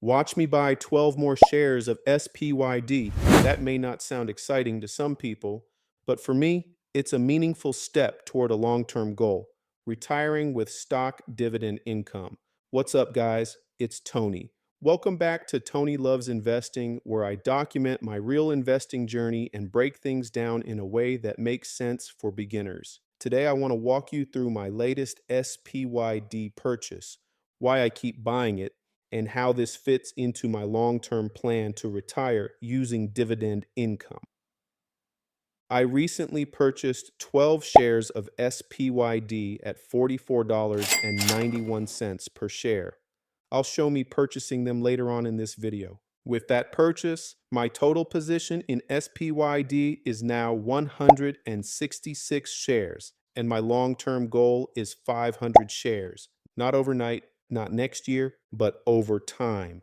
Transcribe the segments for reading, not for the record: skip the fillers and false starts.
Watch me buy 12 more shares of SPYD. That may not sound exciting to some people, but for me, it's a meaningful step toward a long-term goal, retiring with stock dividend income. What's up, guys? It's Tony. Welcome back to Tony Loves Investing, where I document my real investing journey and break things down in a way that makes sense for beginners. Today, I want to walk you through my latest SPYD purchase, why I keep buying it, and how this fits into my long-term plan to retire using dividend income. I recently purchased 12 shares of SPYD at $44.91 per share. I'll show me purchasing them later on in this video. With that purchase, my total position in SPYD is now 166 shares, and my long-term goal is 500 shares. Not overnight, not next year, but over time.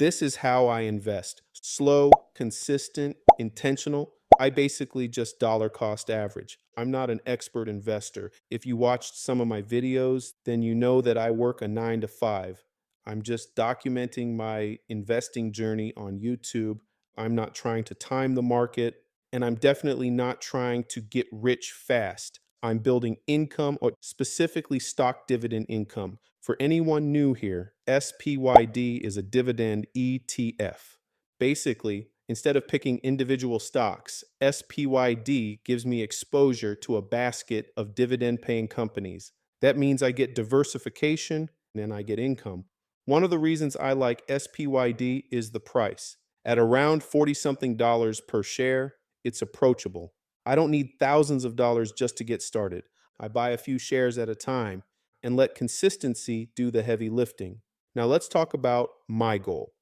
This is how I invest. Slow, consistent, intentional. I basically just dollar cost average. I'm not an expert investor. If you watched some of my videos, then you know that I work a 9 to 5. I'm just documenting my investing journey on YouTube. I'm not trying to time the market, and I'm definitely not trying to get rich fast. I'm building income, or specifically stock dividend income. For anyone new here, SPYD is a dividend ETF. Basically, instead of picking individual stocks, SPYD gives me exposure to a basket of dividend paying companies. That means I get diversification and I get income. One of the reasons I like SPYD is the price. At around 40 something dollars per share, it's approachable. I don't need thousands of dollars just to get started. I buy a few shares at a time and let consistency do the heavy lifting. Now let's talk about my goal,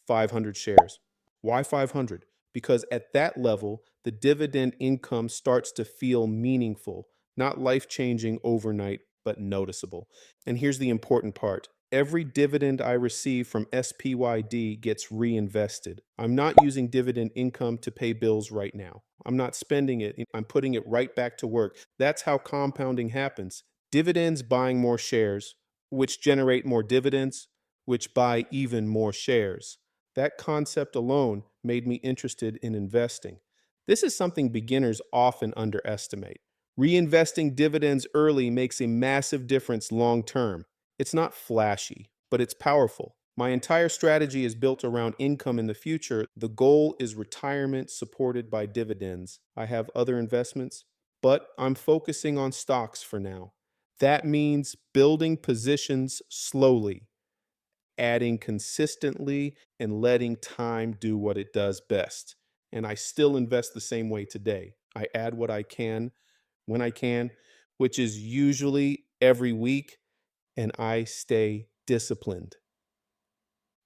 500 shares. Why 500? Because at that level, the dividend income starts to feel meaningful, not life-changing overnight, but noticeable. And here's the important part. Every dividend I receive from SPYD gets reinvested. I'm not using dividend income to pay bills right now. I'm not spending it. I'm putting it right back to work. That's how compounding happens. Dividends buying more shares, which generate more dividends, which buy even more shares. That concept alone made me interested in investing. This is something beginners often underestimate. Reinvesting dividends early makes a massive difference long term. It's not flashy, but it's powerful. My entire strategy is built around income in the future. The goal is retirement supported by dividends. I have other investments, but I'm focusing on stocks for now. That means building positions slowly, adding consistently, and letting time do what it does best. And I still invest the same way today. I add what I can when I can, which is usually every week, and I stay disciplined.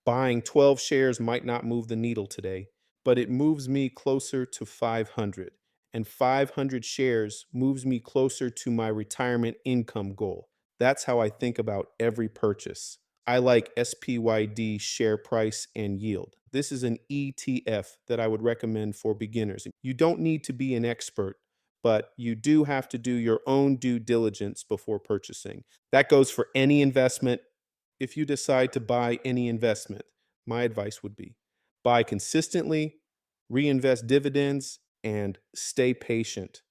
Buying 12 shares might not move the needle today, but it moves me closer to 500. And 500 shares moves me closer to my retirement income goal. That's how I think about every purchase. I like SPYD share price and yield. This is an ETF that I would recommend for beginners. You don't need to be an expert, but you do have to do your own due diligence before purchasing. That goes for any investment. If you decide to buy any investment, my advice would be buy consistently, reinvest dividends, and stay patient.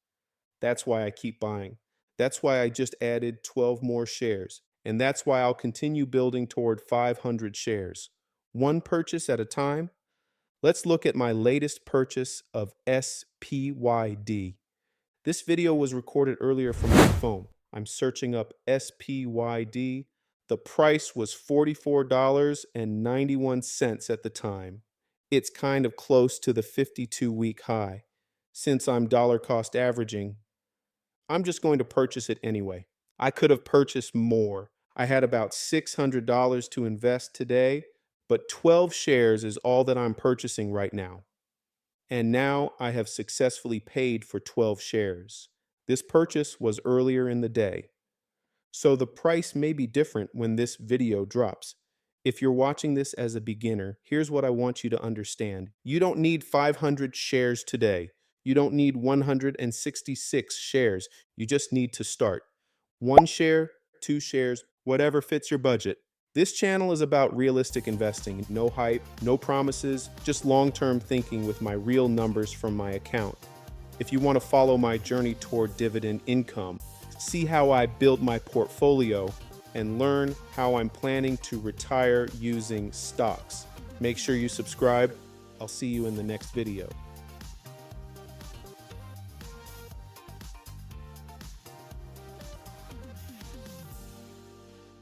That's why I keep buying. That's why I just added 12 more shares. And that's why I'll continue building toward 500 shares. One purchase at a time. Let's look at my latest purchase of SPYD. This video was recorded earlier from my phone. I'm searching up SPYD. The price was $44.91 at the time. It's kind of close to the 52-week high. Since I'm dollar cost averaging, I'm just going to purchase it anyway. I could have purchased more. I had about $600 to invest today, but 12 shares is all that I'm purchasing right now. And now I have successfully paid for 12 shares. This purchase was earlier in the day, so the price may be different when this video drops. If you're watching this as a beginner, here's what I want you to understand. You don't need 500 shares today. You don't need 166 shares. You just need to start. One share, two shares, whatever fits your budget. This channel is about realistic investing, no hype, no promises, just long-term thinking with my real numbers from my account. If you want to follow my journey toward dividend income, see how I built my portfolio, and learn how I'm planning to retire using stocks, make sure you subscribe. I'll see you in the next video.